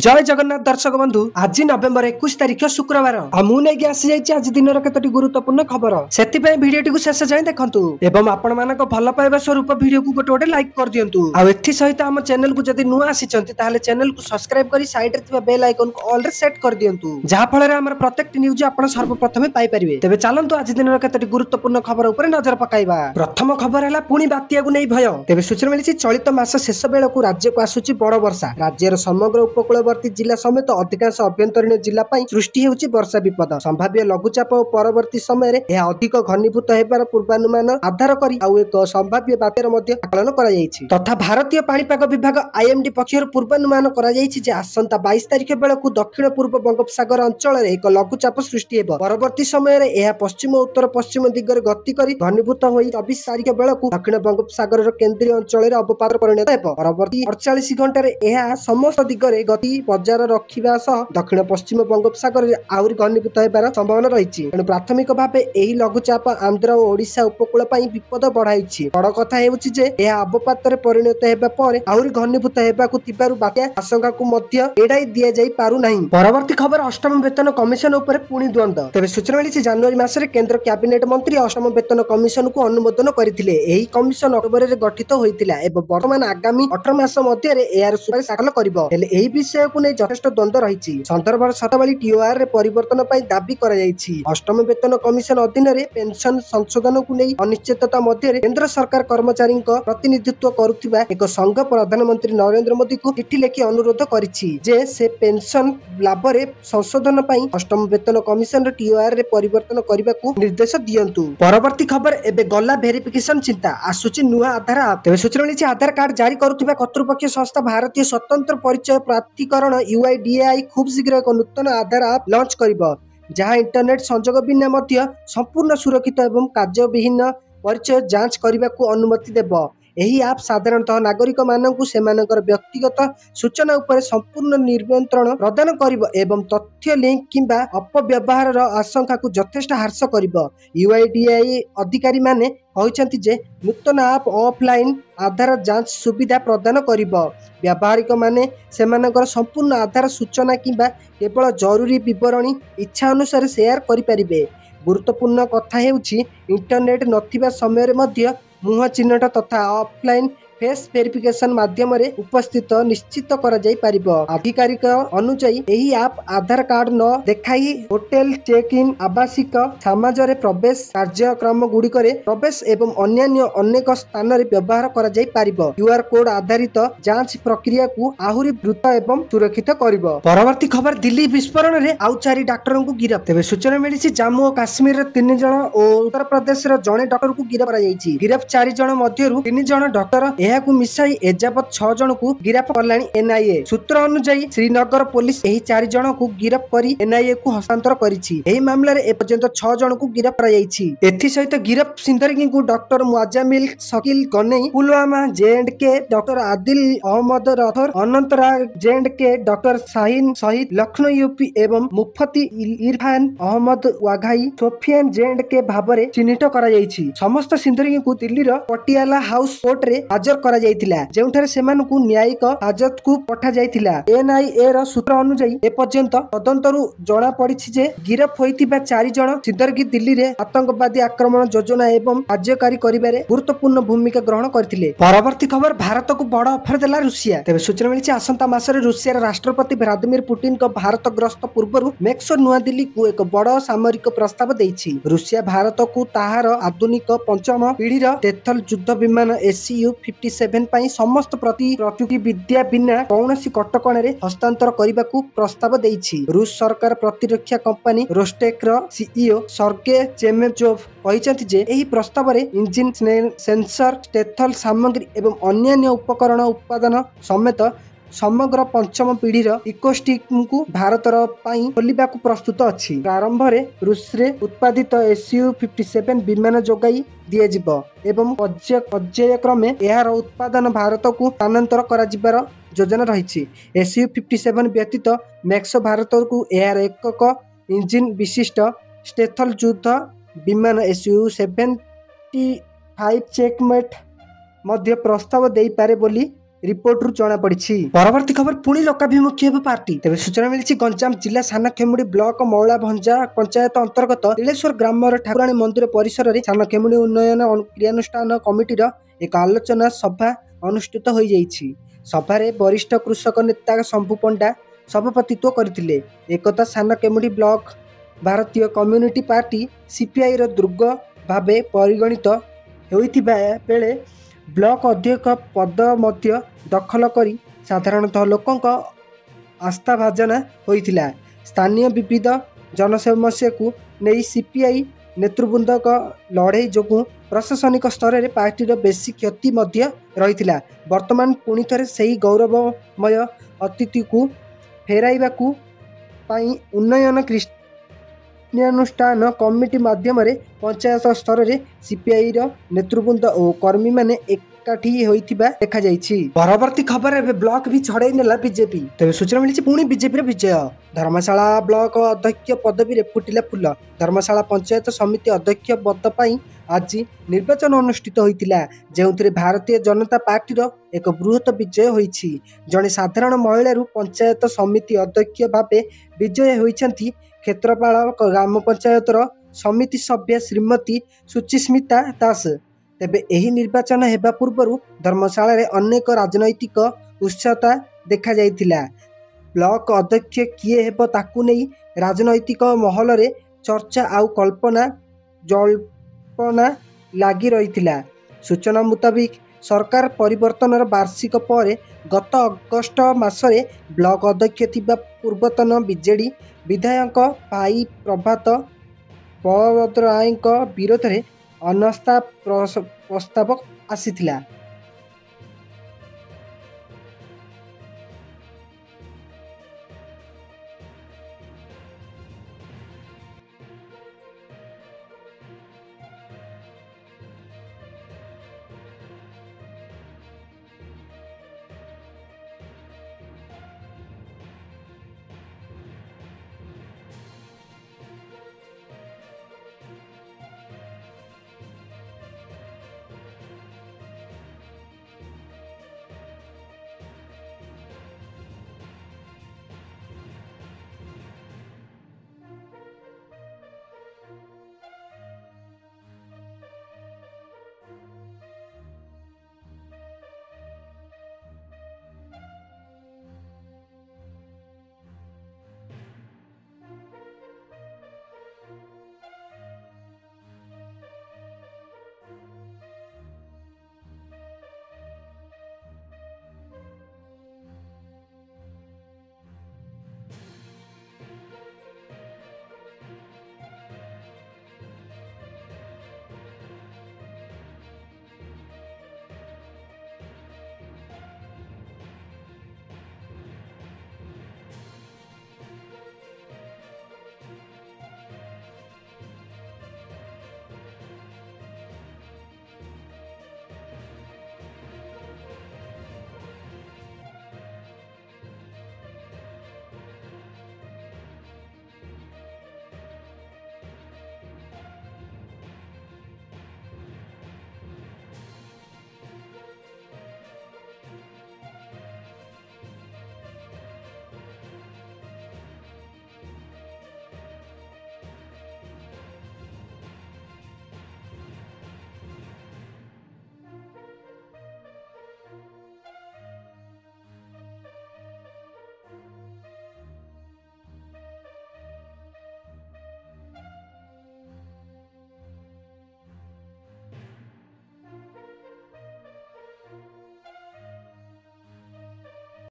जय जगन्नाथ दर्शक बंधु आज नवेम्बर 21 तारिख शुक्रवार मुझे आसी आज दिन कतोटी गुरुत्वपूर्ण खबर से भिडियो शेष जाए देखु एवं आपण मान भल पाइबा स्वरूप भिडियो को गोटे गोटे लाइक कर दिंतु आथि सहित आम चैनल को जदि नुआ आसी चैनल को सब्सक्राइब कर साइड रे बेल आइकन को ऑल रे सेट कर दिंतु जहाँ फल आम प्रत्येक न्यूज आप सर्वप्रथम पाइपर तेज चलतु आज दिन कतोटी गुरुत्वपूर्ण खबर उपर नजर पकाइबा। प्रथम खबर है पुणी बात्या को नहीं भय तेज सूचना मिली चलित मास शेष बेल को राज्य को आसूची बड़ वर्षा राज्यर समग्र उपकूलवर्ती जिला समेत अधिकांश अभ्यंतरीण जिला सृष्टि होउछि वर्षा विपद संभाव्य लघुचाप और परवर्ती समय यह अधिक घनीभूत हेबार पूर्वानुमान आधार करी आउ एक संभाव्य बात्यार मध्य आकलन करा जायछि तथा भारतीय पाणीपाग विभाग आईएमडी पक्षर पूर्वानुमान करा जायछि जे आसंता 22 तारिख बेलकु दक्षिण पूर्व बंगोपसागर अंचल रे एक लघुचाप सृष्टि हेबो परवर्ती समय रे यह पश्चिम उत्तर पश्चिम दिगरे गति करी घनीभूत होई 24 तारिख बेलकु दक्षिण बंगोपसागर केंद्रीय अंचल रे अवपात परिणत हेबो परवर्ती 48 घंटा रे यह समस्त दिगरे गति बजार रखिबा सह दक्षिण पश्चिम बंगोपसागर रे आउरी घनीभूत हेबार संभावना रहिछि तेणु प्राथमिक भावे एही लघुचाप आंध्र और ओडिशा उपकूल पई विपद बढ़ाइछि बड़ कथा हेउछि जे यह अवपात रे परिणत हेबा पर आउरी घनीभूत हेबाकु तिबारु बात्या आशंका को मध्य एडाई दिया जाई पारु नाही। परवर्ती खबर अष्टम वेतन कमिशन ऊपर पुणी द्वंद्व तेज सूचना मिली जनवरी मासरे केंद्र कैबिनेट मंत्री अष्टम वेतन कमिशन को अनुमोदन करथिले एही कमिशन अक्टोबर रे गठित होइतिला एवं वर्तमान आगामी 18 मास मध्य रे एआर सुपारिश दाखल करिवो हेले एही विषय को नै यथेष्ट द्वंद्व रहिछि संदर्भ शतावली टीओआर रे परिवर्तन पई दाबी करा जायछि अष्टम वेतन कमिशन अधीन रे पेंशन संशोधन को नै अनिश्चितता मध्य रे केंद्र सरकार कर्मचारी प्रतिनिधित्व करुथिबा एक संघ प्रधानमंत्री नरेंद्र मोदी को चिठी लिखि अनुरोध करिछि जे से पेंशन लाभ रे संशोधन पई अष्टम वेतन कमिशन रे टीओआर रे परिवर्तन करबाकू निर्देश दियंतु। परवर्ती खबर एबे गला वेरिफिकेशन चिंता आसुची नुआ आधार आप तेबे सूचना मिलिछि आधार कार्ड जारी करुथिबा कर्तृपक्ष संस्था भारतीय स्वतंत्र परिचय प्राधिकरण यूआईडीएआई खूब शीघ्र एक नूतन आधार आप लॉन्च करिबो जहां इंटरनेट संजोग बिना मध्य संपूर्ण सुरक्षित एवं कार्यविहीन परिचय जांच करबाकू अनुमति देबो एही आप साधारणतः नागरिक मानकु सेमानकर व्यक्तिगत सूचना उपरे संपूर्ण नियंत्रण प्रदान करिबो एवं तथ्य लिंक किंबा अपव्यवहार आशंका को यथेष्ट ह्रास करिबो यूआईडीएआई अधिकारी माने कहते जे नूतन आप ऑफलाइन आधार जांच सुविधा प्रदान करिबो व्यावहारिक माने सेमानकर संपूर्ण आधार सूचना किंबा केवल जरूरी विवरणी इच्छा अनुसार शेयर करि परिबे। गुरुत्वपूर्ण कथा हेउछि इंटरनेट नथिबा समय रे मध्य मुह चिन्हट तथा ऑफलाइन फेस वेरिफिकेशन माध्यम रे उपस्थित निश्चित करा जाई परिबो आधिकारिक अनुसार एही आप आधार कार्ड न देखाई होटल चेक इन आवासिक समाज रे प्रवेश कार्यक्रम गुड़िक प्रवेश एवं अन्य अनेक स्थान रे व्यवहार करा जाई परिबो क्यूआर कोड आधारित जांच प्रक्रिया को आहुरी द्रुत एवं सुरक्षित करिबो। परवर्ती खबर दिल्ली विस्फोरण रे आउ 4 डॉक्टर को गिरफ्त तेबे सूचना मिली जम्मू और काश्मीर रे 3 जण और उत्तर प्रदेश रे जणे डॉक्टर को गिरफ्त करा जाईछि गिरफ्त 4 जण मध्यरु 3 जण डॉक्टर एहाकु मिसाई एजाबत 6 जण को गिरफ्त करलानी एनआईए सूत्र अनुसार श्रीनगर पुलिस एही 4 जण को गिरफ्त करी एनआईए को हस्तांतर करिछि एही मामला रे एपर्यंत 6 जण को गिरफ्त करा जाईछि एथि सहित गिरफ्त सिंदरगी को doctor Muzammil Shakeel Ganai Pulwama J and K doctor Adil Ahmad Rather Anantnag J and K doctor Shaheen Shahid Lucknow UP एवं मुफ्ती इरफान अहमद वाघाई सोफियान जेएंडके भाबरे चिन्हित करा जाईछि समस्त सिंदरगी को दिल्ली रो पटियाला हाउस कोर्ट रे हाजर करा जाइतिला जेउठारे सेमानकु न्यायिक हाजत को पठा जाइतिला एनआईए रो सूत्र अनुसार एपर्यंत तदंतरु जणा पड़िछि जे गिरफ्त होइतिबा 4 जण सिंदरगी दिल्ली रे आतंकवादी आक्रमण योजना एवं कार्यकारी करिबारे गुरुत्वपूर्ण भूमिका ग्रहण करथिले। परवर्ती खबर भारत को बड़ ऑफर देला रुसिया तेबे सूचना मिलिछि आसंता मासरे रुसिया राष्ट्रपति व्लादिमीर पुतिन को भारत ग्रस्त पूर्वरु मेक्सो नुआ दिल्ली को एक बड़ सामरिक प्रस्ताव देइछि रुसिया भारत को ताहार आधुनिक पंचम पीढ़ीर टेथल युद्ध विमान SU-57 पई समस्त प्रतियोगी विद्या बिना कौनसी कटकणा रे हस्तांतर करबाकू प्रस्ताव देइछि रूस सरकार प्रतिरक्षा कंपनी रोस्टेक रो सीईओ सर्गे चेमेजोव कहिसंति जे एही प्रस्ताव रे इंजिन सेंसर टेथल सामग्री एवं अन्य उपकरण उत्पादन समेत समग्र पंचम पीढ़ीर इकोस्टिम को भारतर पई खोलिबाकू प्रस्तुत अछि प्रारंभ रे रूस रे उत्पादित SU-57 विमान जोगाई दिए जिवो एवं पर्यायक्रमे एहार उत्पादन भारत को स्थानांतर करा जिबार योजना रहिछि SU-57 व्यतीत मैक्सो भारत को एहार एकक इंजिन विशिष्ट स्टेथल युद्ध विमान SU-75 चेकमेट मध्य प्रस्ताव देई पारे बोली रिपोर्ट जना पड़ी। परवर्ती खबर पुणी लोकाभिमुखी हे पार्टी। तेज सूचना मिली गंजाम जिला सानखेमुड़ी ब्लॉक मौला भंजा पंचायत अंतर्गत तिलेश्वर ग्रामर ठाकुराणी मंदिर परिसर में सानखेमुड़ी उन्नयन क्रियानुष्ठान कमिटीर एक आलोचना सभा अनुष्ठित हो जाइछि। सभारे वरिष्ठ कृषक नेता शंभु पंडा सभापतित्व करथिले। एकता सानखेमुड़ी ब्लॉक भारतीय कम्युनिटी पार्टी सीपीआई रो दुर्ग भावे परिगणित होइथिबा बेले ब्लॉक अध्यक्ष पद मध्य दखल करी साधारणतः लोकंक आस्थाभाजना होइथिला। स्थानीय विविध जनसमस्या को नहीं सीपीआई नेतृवृंद लड़ई जो प्रशासनिक स्तर में पार्टीर बेसी क्षति मध्य रही। वर्तमान पुणी थे से गौरवमय अतिथि को फेराइबाकू उन्नयन क्रियानुष्ठान कमिटी माध्यम पंचायत स्तर में सीपीआई नेतृवृंद और कर्मी माने एकाठी होइथिबा देखा जाइछि। परवर्ती खबर एबे ब्लॉक भी छड़ाई नेला बीजेपी। तेज सूचना मिली पुणी बीजेपी विजय। धर्मशाला ब्लॉक अध्यक्ष पदवी रे फुटिला फुल। धर्मशाला पंचायत समिति अध्यक्ष पद पई आज निर्वाचन अनुष्ठित होइतिला, जेउथिरे भारतीय जनता पार्टी एक बृहत विजय होइछि। जने साधारण महिला पंचायत समिति अध्यक्ष भावे विजय होइछंती क्षेत्रपाल ग्राम पंचायत समिति सभ्य श्रीमती सुचिस्मिता दास। तेबे एही निर्वाचन हेबा पूर्व धर्मशाला रे अनेक राजनैतिक उत्साहता देखा जाइतिला। ब्लॉक अध्यक्ष किए हेबो ताकू नहीं राजनैतिक महल रे चर्चा आउ कल्पना जल्पना लगी रही। सूचना मुताबिक सरकार परिवर्तन वार्षिक पर गत अगस्ट मासरे ब्लॉक अध्यक्ष थिबा पूर्वतन बीजेडी विधायक भाई प्रभात बलभद्र राय विरोध में अनास्था प्रस्ताव आसीथिला।